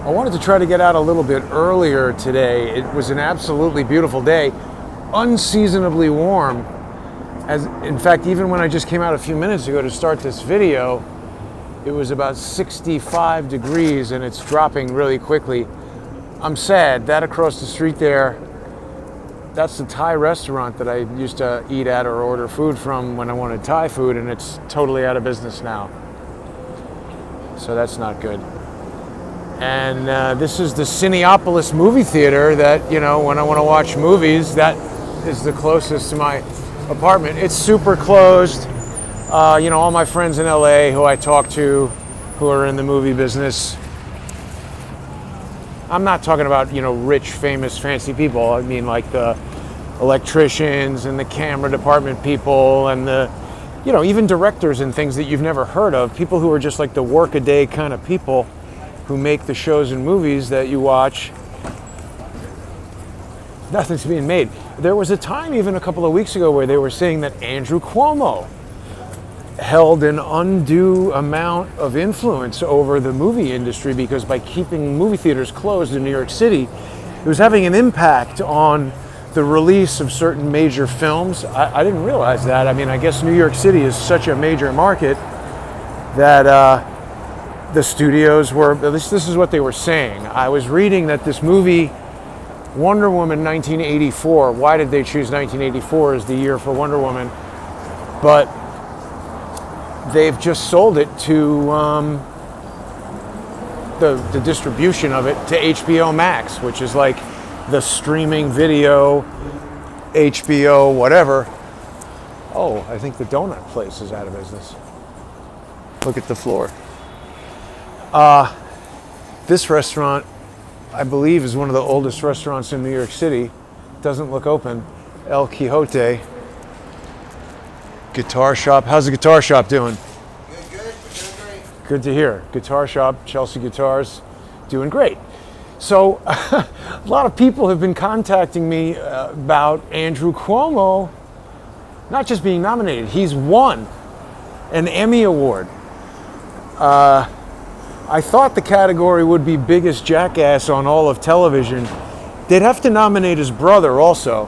I wanted to try to get out a little bit earlier today. It was an absolutely beautiful day, unseasonably warm. As in fact, even when I just came out a few minutes ago to start this video, it was about 65 degrees and it's dropping really quickly. I'm sad. That across the street there, that's the Thai restaurant that I used to eat at or order food from when I wanted Thai food, and it's totally out of business now. So that's not good. And this is the Cineopolis movie theater that, you know, when I want to watch movies, that is the closest to my apartment. It's super closed. You know, all my friends in LA who I talk to who are in the movie business, I'm not talking about, you know, rich, famous, fancy people. I mean like the electricians and the camera department people and the, you know, even directors and things that you've never heard of. People who are just like the work-a-day kind of people who make the shows and movies that you watch. Nothing's being made. There was a time even a couple of weeks ago where they were saying that Andrew Cuomo held an undue amount of influence over the movie industry because by keeping movie theaters closed in New York City, it was having an impact on the release of certain major films. I didn't realize that. I mean, I guess New York City is such a major market that the studios were, at least this is what they were saying. I was reading that this movie, Wonder Woman 1984, why did they choose 1984 as the year for Wonder Woman? But they've just sold it to the distribution of it to HBO Max, which is like the streaming video, HBO, whatever. Oh, I think the donut place is out of business. Look at the floor. This restaurant, I believe, is one of the oldest restaurants in New York City. Doesn't look open. El Quijote. Guitar shop. How's the guitar shop doing? Good, doing great. Good to hear. Guitar shop, Chelsea Guitars, doing great. So, a lot of people have been contacting me about Andrew Cuomo not just being nominated, he's won an Emmy Award. I thought the category would be biggest jackass on all of television. They'd have to nominate his brother also.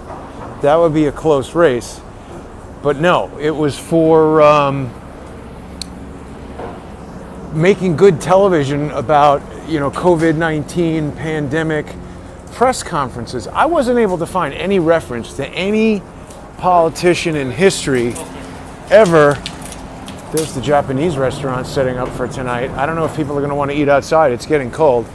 That would be a close race. But no, it was for making good television about, you know, COVID-19 pandemic press conferences. I wasn't able to find any reference to any politician in history ever. There's the Japanese restaurant setting up for tonight. I don't know if people are going to want to eat outside. It's getting cold.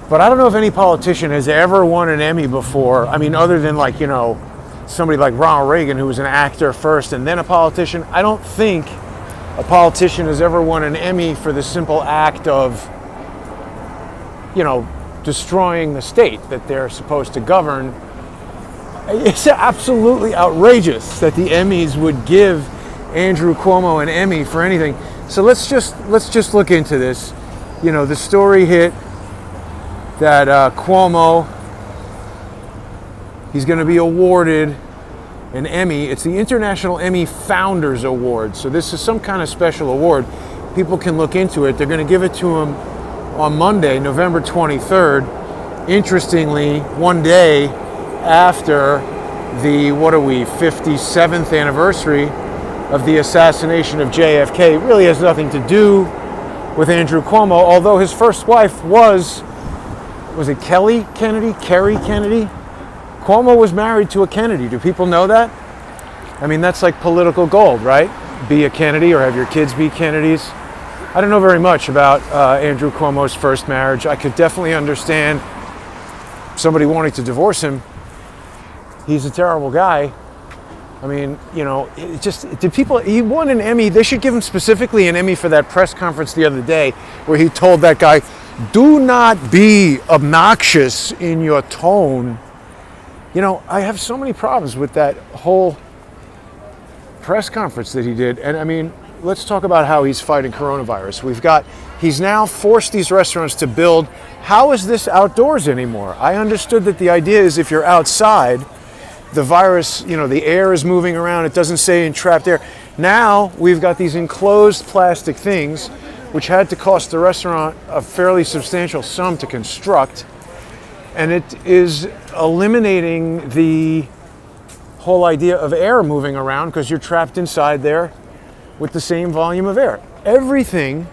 But I don't know if any politician has ever won an Emmy before. I mean, other than like, you know, somebody like Ronald Reagan, who was an actor first and then a politician. I don't think a politician has ever won an Emmy for the simple act of, you know, destroying the state that they're supposed to govern. It's absolutely outrageous that the Emmys would give Andrew Cuomo an Emmy for anything. So let's just look into this. You know, the story hit that Cuomo, he's going to be awarded an Emmy. It's the International EMMY Founders Award. So this is some kind of special award. People can look into it. They're going to give it to him on Monday, November 23rd. Interestingly, one day after the, 57th anniversary of the assassination of JFK. It really has nothing to do with Andrew Cuomo, although his first wife was it Kerry Kennedy? Cuomo was married to a Kennedy. Do people know that? I mean, that's like political gold, right? Be a Kennedy or have your kids be Kennedys. I don't know very much about Andrew Cuomo's first marriage. I could definitely understand somebody wanting to divorce him. He's a terrible guy. I mean, you know, he won an Emmy. They should give him specifically an Emmy for that press conference the other day where he told that guy, do not be obnoxious in your tone. You know, I have so many problems with that whole press conference that he did. And I mean, let's talk about how he's fighting coronavirus. He's now forced these restaurants to build. How is this outdoors anymore? I understood that the idea is if you're outside, the virus, you know, the air is moving around. It doesn't stay in trapped air. Now we've got these enclosed plastic things which had to cost the restaurant a fairly substantial sum to construct. And it is eliminating the whole idea of air moving around because you're trapped inside there with the same volume of air. Everything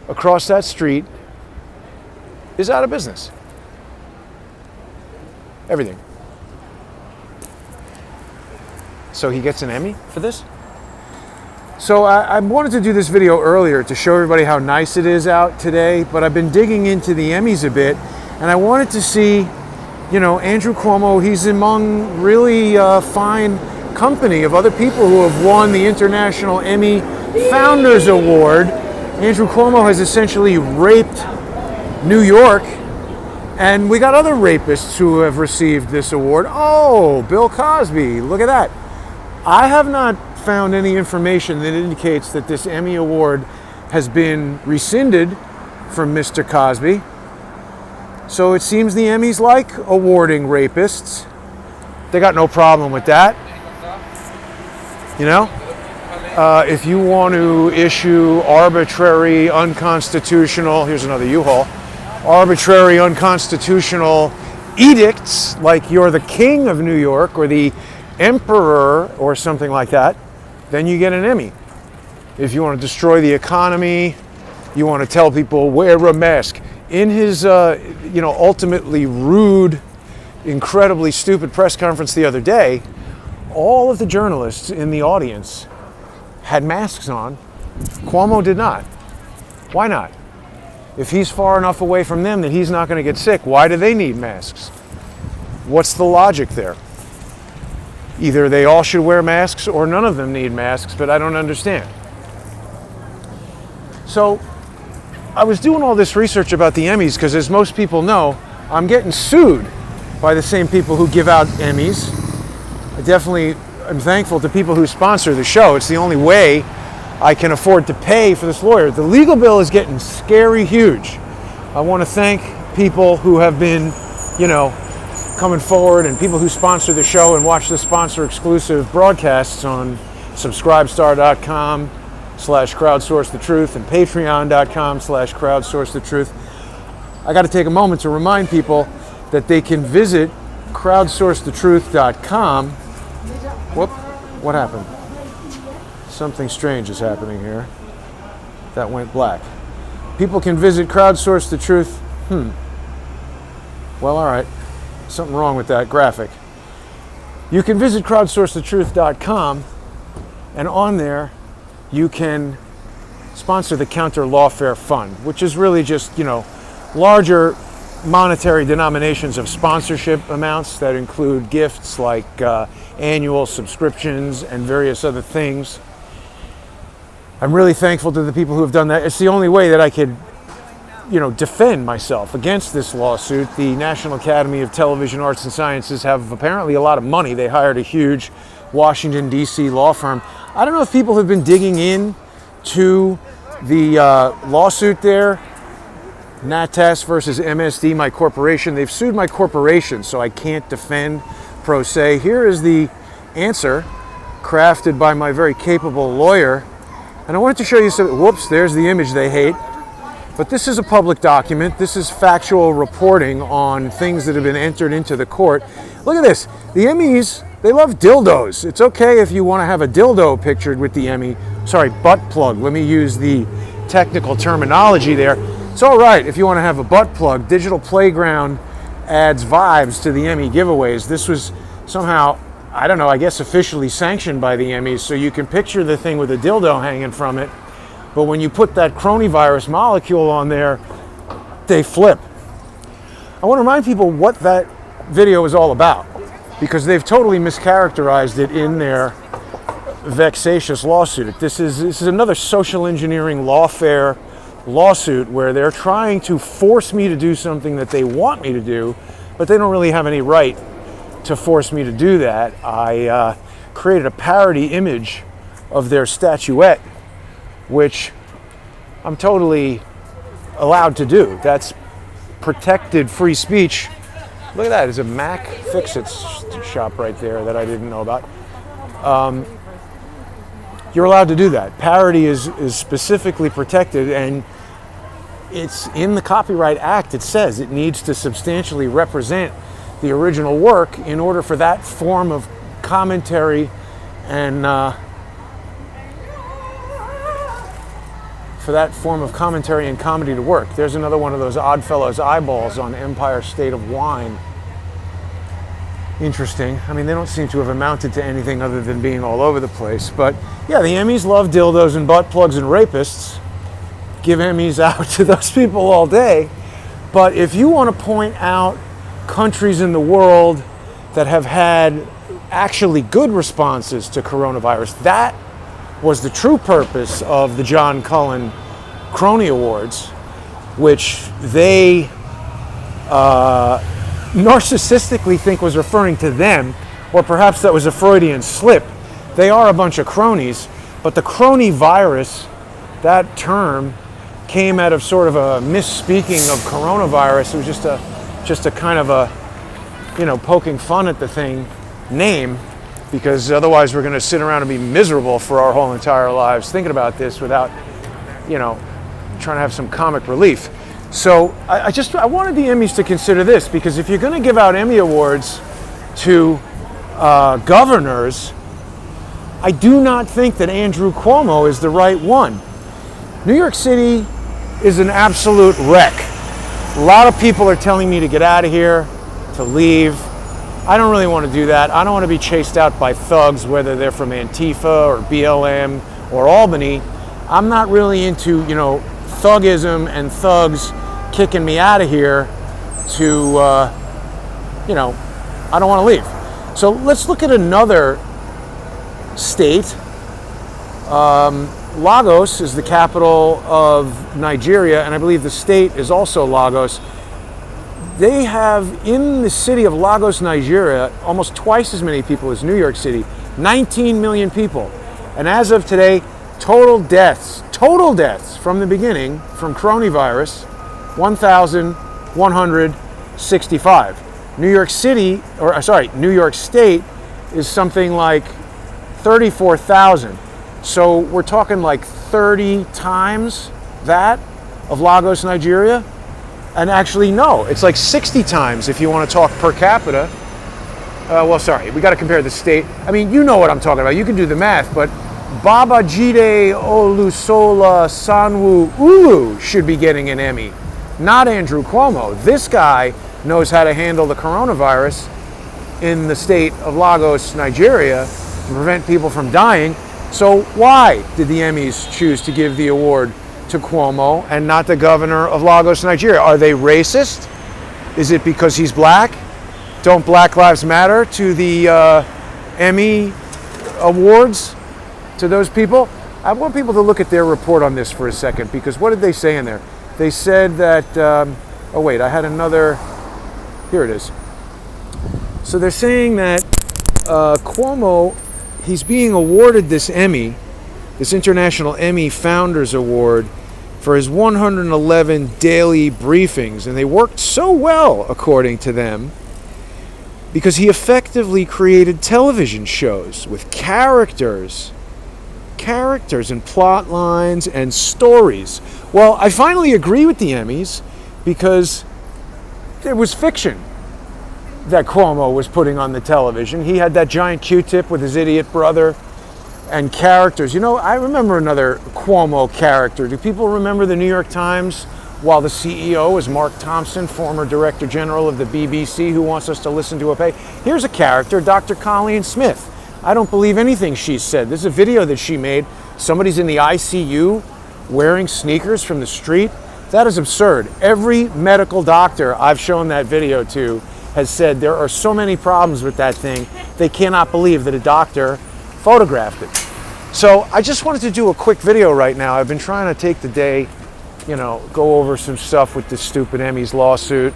across that street is out of business. Everything. So he gets an Emmy for this? So I wanted to do this video earlier to show everybody how nice it is out today, but I've been digging into the Emmys a bit, and I wanted to see, you know, Andrew Cuomo, he's among really fine company of other people who have won the International EMMY Founders Award. Andrew Cuomo has essentially raped New York, and we got other rapists who have received this award. Oh, Bill Cosby, look at that. I have not found any information that indicates that this Emmy Award has been rescinded from Mr. Cosby. So it seems the Emmys like awarding rapists. They got no problem with that. You know? If you want to issue arbitrary, unconstitutional, here's another U-Haul, arbitrary, unconstitutional edicts, like you're the king of New York or the emperor or something like that, then you get an Emmy. If you want to destroy the economy, you want to tell people wear a mask. In his, ultimately rude, incredibly stupid press conference the other day, all of the journalists in the audience had masks on. Cuomo did not. Why not? If he's far enough away from them that he's not going to get sick, why do they need masks? What's the logic there? Either they all should wear masks or none of them need masks, but I don't understand. So I was doing all this research about the Emmys because, as most people know, I'm getting sued by the same people who give out Emmys. I definitely am thankful to people who sponsor the show. It's the only way I can afford to pay for this lawyer. The legal bill is getting scary huge. I want to thank people who have been, coming forward, and people who sponsor the show and watch the sponsor exclusive broadcasts on subscribestar.com/crowdsourcethetruth and patreon.com/crowdsourcethetruth. I got to take a moment to remind people that they can visit crowdsourcethetruth.com. Whoop, what happened? Something strange is happening here. That went black. People can visit Crowdsource the Truth. Well, all right. Something wrong with that graphic. You can visit crowdsourcethetruth.com, and on there you can sponsor the Counter Lawfare Fund, which is really just, larger monetary denominations of sponsorship amounts that include gifts like annual subscriptions and various other things. I'm really thankful to the people who have done that. It's the only way that I could, defend myself against this lawsuit. The National Academy of Television Arts and Sciences have apparently a lot of money. They hired a huge Washington, D.C. law firm. I don't know if people have been digging in to the lawsuit there. NATAS versus MSD, my corporation. They've sued my corporation, so I can't defend pro se. Here is the answer crafted by my very capable lawyer. And I wanted to show you some, whoops, there's the image they hate. But this is a public document. This is factual reporting on things that have been entered into the court. Look at this. The Emmys, they love dildos. It's okay if you want to have a dildo pictured with the Emmy. Sorry, butt plug. Let me use the technical terminology there. It's all right if you want to have a butt plug. Digital Playground adds vibes to the Emmy giveaways. This was somehow, I don't know, I guess officially sanctioned by the Emmys, so you can picture the thing with a dildo hanging from it. But when you put that coronavirus molecule on there, they flip. I want to remind people what that video is all about, because they've totally mischaracterized it in their vexatious lawsuit. This is another social engineering lawfare lawsuit where they're trying to force me to do something that they want me to do, but they don't really have any right to force me to do that. I created a parody image of their statuette, which I'm totally allowed to do. That's protected free speech. Look at that, there's a Mac Fix-It shop right there that I didn't know about. you're allowed to do that. Parody is specifically protected, and it's in the Copyright Act. It says it needs to substantially represent the original work in order for that form of commentary and comedy to work. There's another one of those Oddfellows eyeballs on Empire State of Wine. Interesting. I mean, they don't seem to have amounted to anything other than being all over the place. But yeah, the Emmys love dildos and butt plugs and rapists. Give Emmys out to those people all day. But if you want to point out countries in the world that have had actually good responses to coronavirus, that was the true purpose of the John Cullen Crony Awards, which they narcissistically think was referring to them, or perhaps that was a Freudian slip. They are a bunch of cronies, but the crony virus, that term, came out of sort of a misspeaking of coronavirus. It was just a kind of a, poking fun at the thing name, because otherwise we're going to sit around and be miserable for our whole entire lives thinking about this without, trying to have some comic relief. So I wanted the Emmys to consider this, because if you're going to give out Emmy Awards to governors, I do not think that Andrew Cuomo is the right one. New York City is an absolute wreck. A lot of people are telling me to get out of here, to leave. I don't really want to do that. I don't want to be chased out by thugs, whether they're from Antifa or BLM or Albany. I'm not really into, thugism and thugs kicking me out of here to, I don't want to leave. So let's look at another state. Lagos is the capital of Nigeria, and I believe the state is also Lagos. They have, in the city of Lagos, Nigeria, almost twice as many people as New York City, 19 million people. And as of today, total deaths from the beginning from coronavirus, 1,165. New York State is something like 34,000. So we're talking like 30 times that of Lagos, Nigeria. And actually, no, it's like 60 times if you want to talk per capita. We got to compare the state. I mean, you know what I'm talking about. You can do the math, but Babajide Olusola Sanwo-Olu should be getting an Emmy, not Andrew Cuomo. This guy knows how to handle the coronavirus in the state of Lagos, Nigeria, to prevent people from dying. So why did the Emmys choose to give the award to Cuomo and not the governor of Lagos, Nigeria? Are they racist? Is it because he's black? Don't Black Lives Matter to the Emmy Awards to those people? I want people to look at their report on this for a second, because what did they say in there? They said that, here it is. So they're saying that Cuomo, he's being awarded this Emmy, this International EMMY Founders Award, for his 111 daily briefings. And they worked so well, according to them, because he effectively created television shows with characters and plot lines and stories. Well, I finally agree with the Emmys, because there was fiction that Cuomo was putting on the television. He had that giant Q-tip with his idiot brother and characters. I remember another Cuomo character. Do people remember the New York Times while the CEO was Mark Thompson, former Director General of the BBC, who wants us to listen to a pay? Here's a character, Dr. Colleen Smith. I don't believe anything she said. This is a video that she made. Somebody's in the ICU wearing sneakers from the street. That is absurd. Every medical doctor I've shown that video to has said there are so many problems with that thing, they cannot believe that a doctor photographed it. So I just wanted to do a quick video right now. I've been trying to take the day, go over some stuff with this stupid Emmys lawsuit.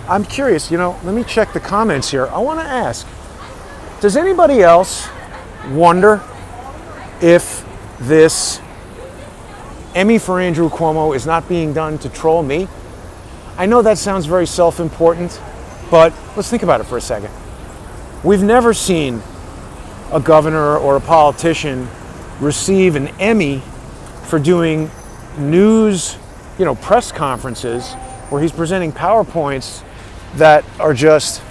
I'm curious, let me check the comments here. I want to ask, does anybody else wonder if this Emmy for Andrew Cuomo is not being done to troll me? I know that sounds very self-important, but let's think about it for a second. We've never seen a governor or a politician receive an Emmy for doing news, press conferences where he's presenting PowerPoints that are just,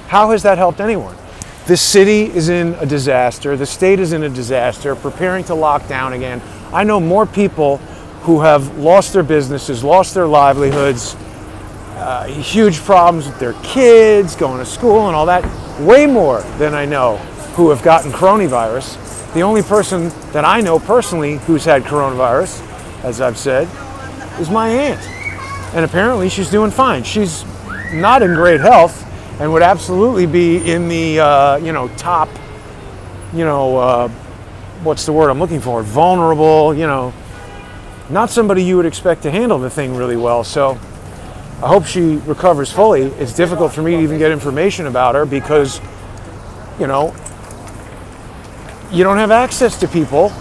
how has that helped anyone? This city is in a disaster. The state is in a disaster, preparing to lock down again. I know more people who have lost their businesses, lost their livelihoods, huge problems with their kids, going to school and all that, way more than I know who have gotten coronavirus. The only person that I know personally who's had coronavirus, as I've said, is my aunt. And apparently she's doing fine. She's not in great health and would absolutely be in the, top, what's the word I'm looking for? Vulnerable, not somebody you would expect to handle the thing really well. So I hope she recovers fully. It's difficult for me to even get information about her because, you don't have access to people